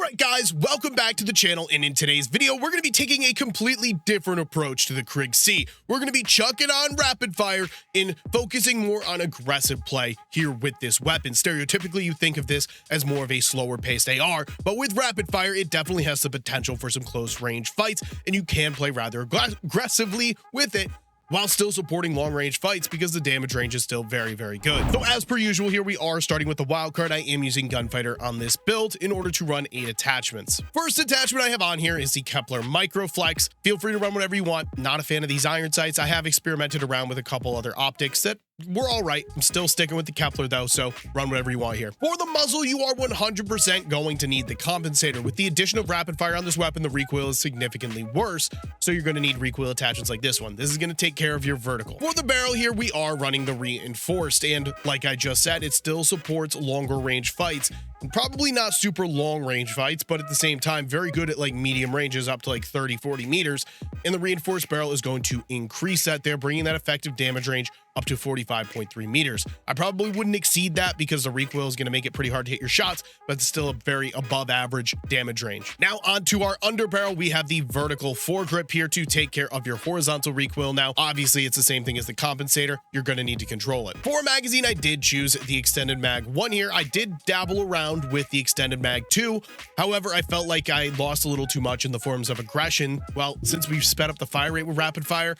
Alright guys, welcome back to the channel, and in today's video we're going to be taking a completely different approach to the Krig C. We're going to be chucking on rapid fire and focusing more on aggressive play here with this weapon. Stereotypically you think of this as more of a slower paced AR, but with rapid fire it definitely has the potential for some close range fights, and you can play rather aggressively with it while still supporting long-range fights because the damage range is still very, very good. So as per usual, here we are starting with the wild card. I am using Gunfighter on this build in order to run 8 attachments. First attachment I have on here is the Kepler Microflex. Feel free to run whatever you want. Not a fan of these iron sights. I have experimented around with a couple other optics that were all right. I'm still sticking with the Kepler though, so run whatever you want here. For the muzzle, you are 100% going to need the compensator. With the addition of rapid fire on this weapon, the recoil is significantly worse, so you're going to need recoil attachments like this one. This is going to take care of your vertical. For the barrel here, we are running the reinforced, and like I just said, it still supports longer range fights. Probably not super long range fights, but at the same time, very good at like medium ranges up to like 30-40 meters. And the reinforced barrel is going to increase that there, bringing that effective damage range up to 45.3 meters. I probably wouldn't exceed that because the recoil is going to make it pretty hard to hit your shots, but it's still a very above average damage range. Now onto our underbarrel, we have the vertical foregrip here to take care of your horizontal recoil. Now, obviously it's the same thing as the compensator. You're going to need to control it. For magazine, I did choose the extended mag 1 here. I did dabble around with the extended mag 2. However, I felt like I lost a little too much in the forms of aggression. Well, since we've sped up the fire rate with rapid fire,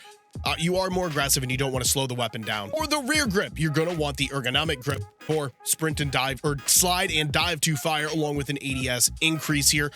you are more aggressive and you don't want to slow the weapon down. For the rear grip, you're going to want the ergonomic grip for sprint and dive, or slide and dive to fire, along with an ADS increase here.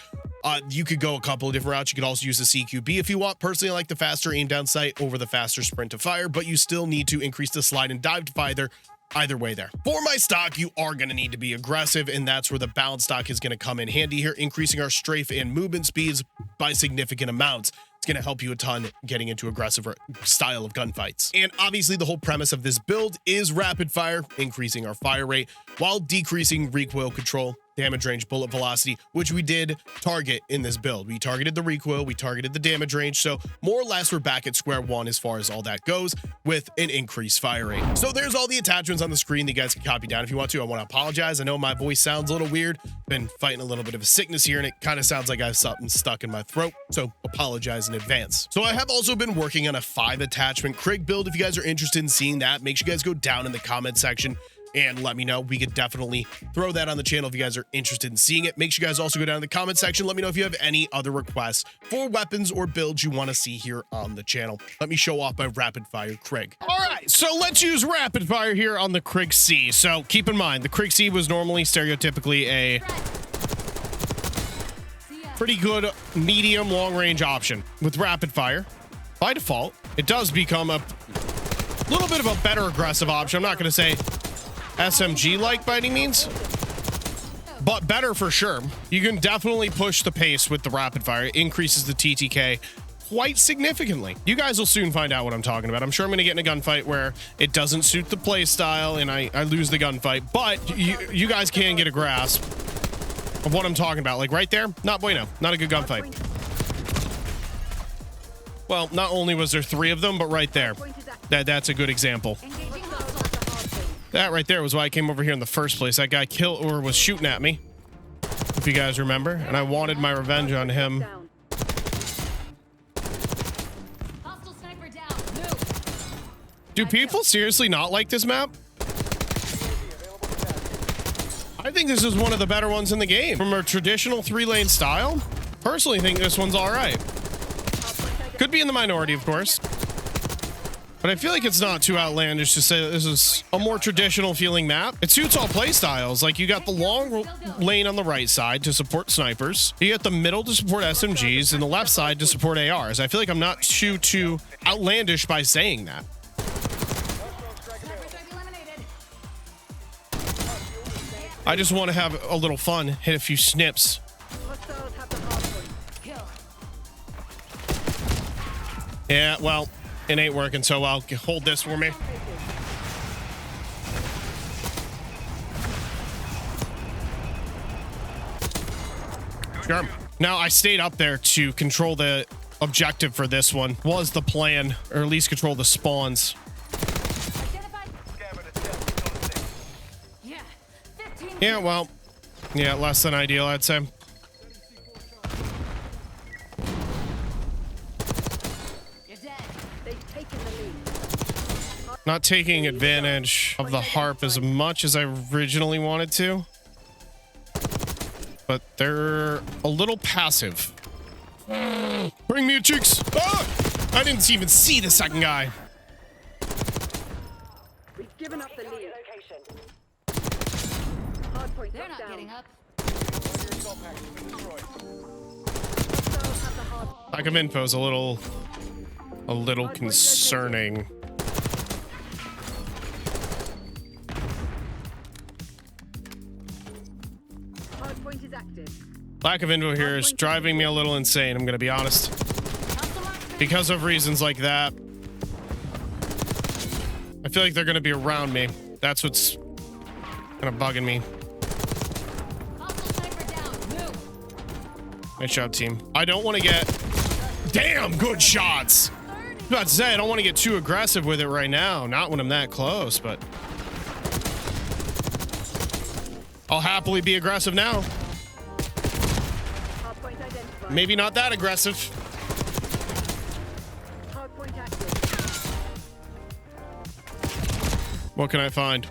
You could go a couple of different routes. You could also use the CQB if you want. Personally, I like the faster aim down sight over the faster sprint to fire, but you still need to increase the slide and dive to fire either way there. For my stock, you are going to need to be aggressive, and that's where the balanced stock is going to come in handy here, increasing our strafe and movement speeds by significant amounts. It's going to help you a ton getting into aggressive style of gunfights. And obviously the whole premise of this build is rapid fire, increasing our fire rate while decreasing recoil control, damage range, bullet velocity, which we did target in this build. We targeted the recoil, we targeted the damage range, so more or less we're back at square one as far as all that goes with an increased fire rate. So there's all the attachments on the screen that you guys can copy down if you want to. I want to apologize. I know my voice sounds a little weird. Been fighting a little bit of a sickness here, and it kind of sounds like I have something stuck in my throat, so apologize in advance. So I have also been working on a 5 attachment Krig build. If you guys are interested in seeing that, make sure you guys go down in the comment section and let me know. We could definitely throw that on the channel if you guys are interested in seeing it. Make sure you guys also go down in the comment section. Let me know if you have any other requests for weapons or builds you want to see here on the channel. Let me show off my rapid fire Krig. All right, so let's use rapid fire here on the Krig C. So keep in mind, the Krig C was normally stereotypically a pretty good medium long range option. With rapid fire, by default, it does become a little bit of a better aggressive option. I'm not going to say SMG-like by any means, but better for sure. You can definitely push the pace with the rapid fire. It increases the TTK quite significantly. You guys will soon find out what I'm talking about. I'm sure I'm going to get in a gunfight where it doesn't suit the play style and I lose the gunfight, but you guys can get a grasp of what I'm talking about. Like right there, not bueno, not a good gunfight. Well, not only was there 3 of them, but right there, that's a good example. That right there was why I came over here in the first place. That guy was shooting at me, if you guys remember, and I wanted my revenge on him. Do people seriously not like this map? I think this is one of the better ones in the game. From a traditional 3-lane style, personally think this one's all right. Could be in the minority, of course. But I feel like it's not too outlandish to say that this is a more traditional feeling map. It suits all play styles. Like you got the long lane on the right side to support snipers. You got the middle to support SMGs and the left side to support ARs. I feel like I'm not too outlandish by saying that. I just want to have a little fun, hit a few snips. Yeah, well, it ain't working so well. Hold this for me. Sure. Now, I stayed up there to control the objective for this one. Was the plan, or at least control the spawns. Yeah, well, yeah, less than ideal, I'd say. Not taking advantage of the harp as much as I originally wanted to. But they're a little passive. Bring me a chicks. Ah! I didn't even see the second guy. We've given up the lead. Hardpoint They're not down. getting up. Lack of info is a little concerning. Hardpoint is active. Lack of info here is driving me a little insane, I'm gonna be honest. Because of reasons like that. I feel like they're gonna be around me. That's what's kind of bugging me. Nice job, team. I don't want to get... Damn, good shots. I was about to say, I don't want to get too aggressive with it right now. Not when I'm that close, but... I'll happily be aggressive now. Hardpoint identified. Maybe not that aggressive. Hardpoint active. What can I find?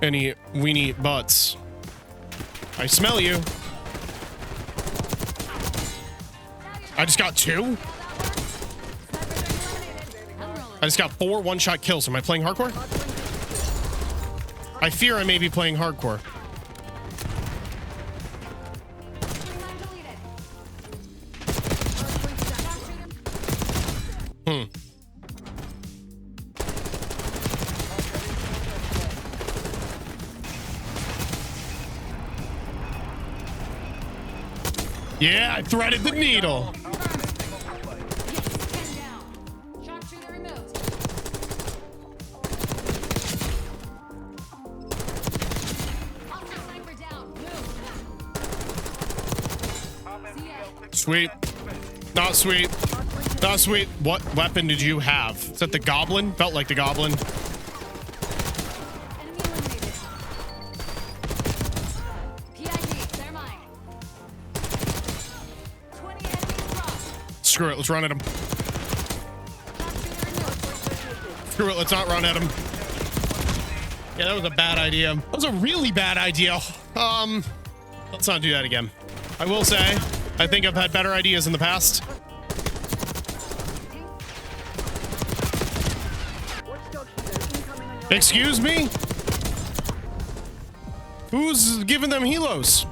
Any weenie butts? I smell you. I just got 2? I just got 4 one-shot kills. Am I playing hardcore? I fear I may be playing hardcore. Yeah, I threaded the needle. Sweet. Not sweet. Not sweet. What weapon did you have? Is that the goblin? Felt like the goblin. Screw it, let's run at him. Screw it, let's not run at him. Yeah, that was a bad idea. That was a really bad idea. Let's not do that again. I will say, I think I've had better ideas in the past. Excuse me? Who's giving them helos?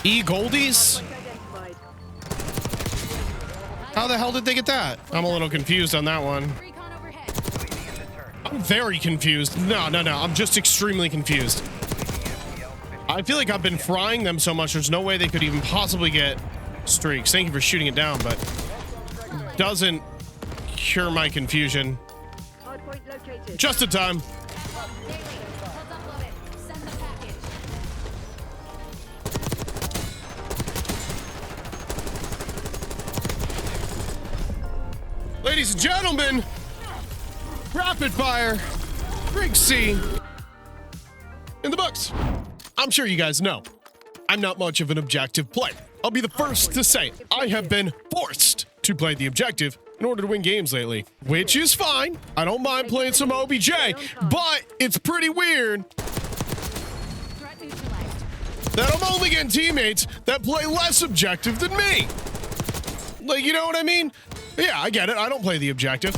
E-Goldies? How the hell did they get that? I'm a little confused on that one. I'm very confused. No, I'm just extremely confused. I feel like I've been frying them so much, there's no way they could even possibly get streaks. Thank you for shooting it down, but doesn't cure my confusion. Just in time. Ladies and gentlemen, rapid fire, Krig C in the books. I'm sure you guys know, I'm not much of an objective player. I'll be the first to say I have been forced to play the objective in order to win games lately, which is fine. I don't mind playing some OBJ, but it's pretty weird that I'm only getting teammates that play less objective than me. Like, you know what I mean? Yeah, I get it. I don't play the objective.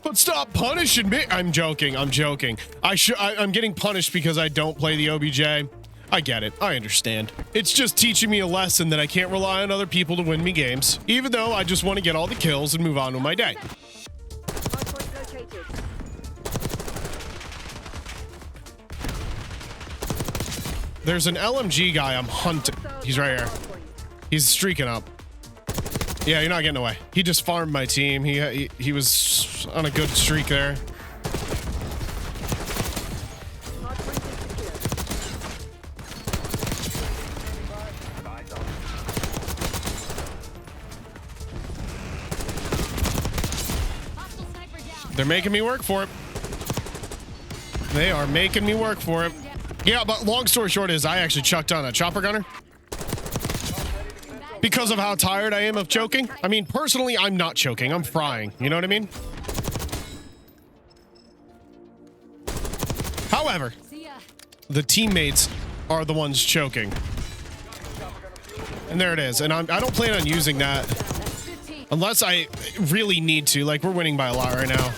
But stop punishing me. I'm joking. I'm getting punished because I don't play the OBJ. I get it. I understand. It's just teaching me a lesson that I can't rely on other people to win me games, even though I just want to get all the kills and move on with my day. There's an LMG guy I'm hunting. He's right here. He's streaking up. Yeah, you're not getting away. He just farmed my team. He was on a good streak there. They're making me work for it. They are making me work for it. Yeah, but long story short is I actually chucked on a chopper gunner. because of how tired I am of choking. I mean, personally, I'm not choking. I'm frying. You know what I mean? However, the teammates are the ones choking. And there it is. And I don't plan on using that unless I really need to. Like, we're winning by a lot right now.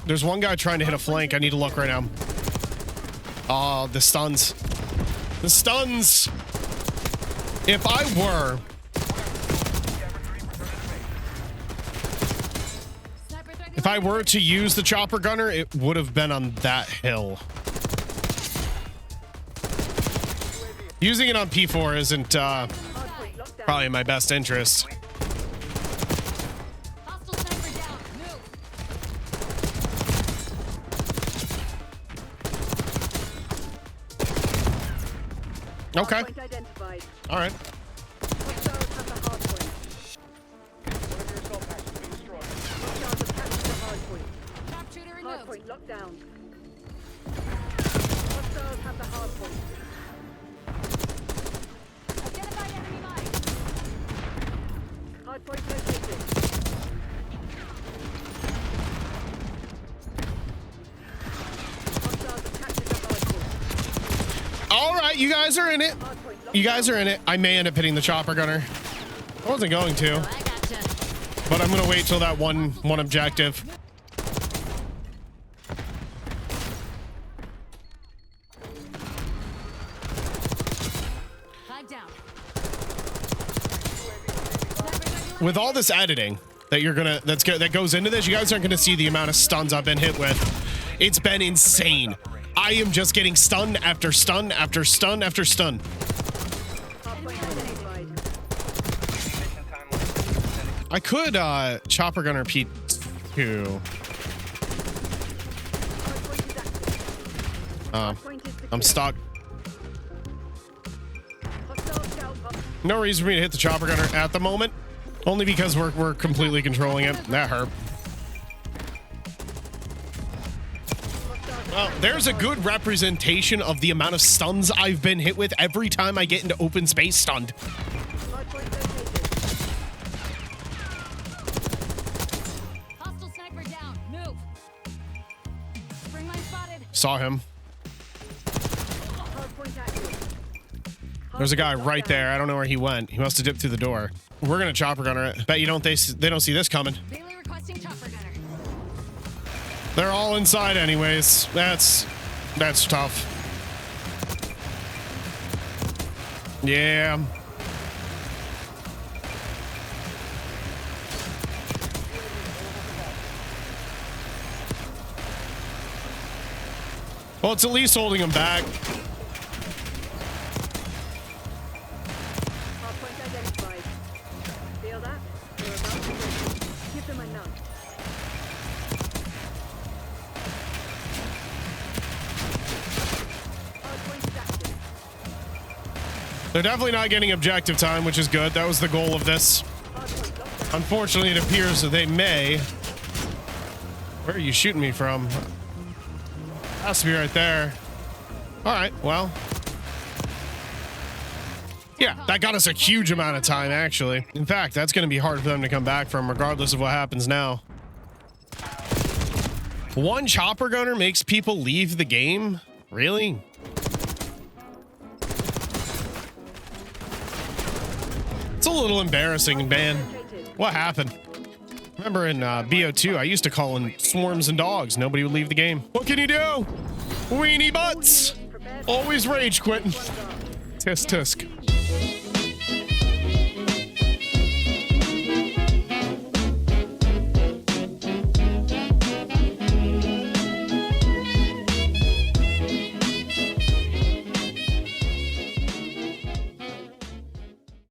There's one guy trying to hit a flank. I need to look right now. Oh, the stuns. The stuns. If I were to use the chopper gunner, it would have been on that hill. Using it on P4 isn't probably in my best interest. Okay. All right. Hardpoint locked down. Hostiles have the hardpoint. Identify enemy mine. Hardpoint located. Hostiles have captured the hardpoint. All right, you guys are in it. You guys are in it. I may end up hitting the chopper gunner. I wasn't going to, but I'm gonna wait till that one objective. With all this editing that goes into this, you guys aren't gonna see the amount of stuns I've been hit with. It's been insane. I am just getting stun after stun after stun after stun. I could chopper gunner P2. I'm stuck. No reason for me to hit the chopper gunner at the moment. Only because we're completely controlling it. That hurt. Well, there's a good representation of the amount of stuns I've been hit with every time I get into open space stunned. Hostile sniper down. Move. Spring line spotted. Saw him. There's a guy right there. I don't know where he went. He must have dipped through the door. We're gonna chopper gunner it. Bet you they don't see this coming. Requesting chopper gunner. They're all inside anyways. That's tough. Yeah. Well, it's at least holding them back. They're definitely not getting objective time, which is good. That was the goal of this. Unfortunately, it appears that they may. Where are you shooting me from? Has to be right there. All right, well. Yeah, that got us a huge amount of time, actually. In fact, that's going to be hard for them to come back from, regardless of what happens now. One chopper gunner makes people leave the game? Really? It's a little embarrassing, man. What happened? Remember in BO2, I used to call in swarms and dogs. Nobody would leave the game. What can you do? Weenie butts! Always rage quitting. Tisk tisk.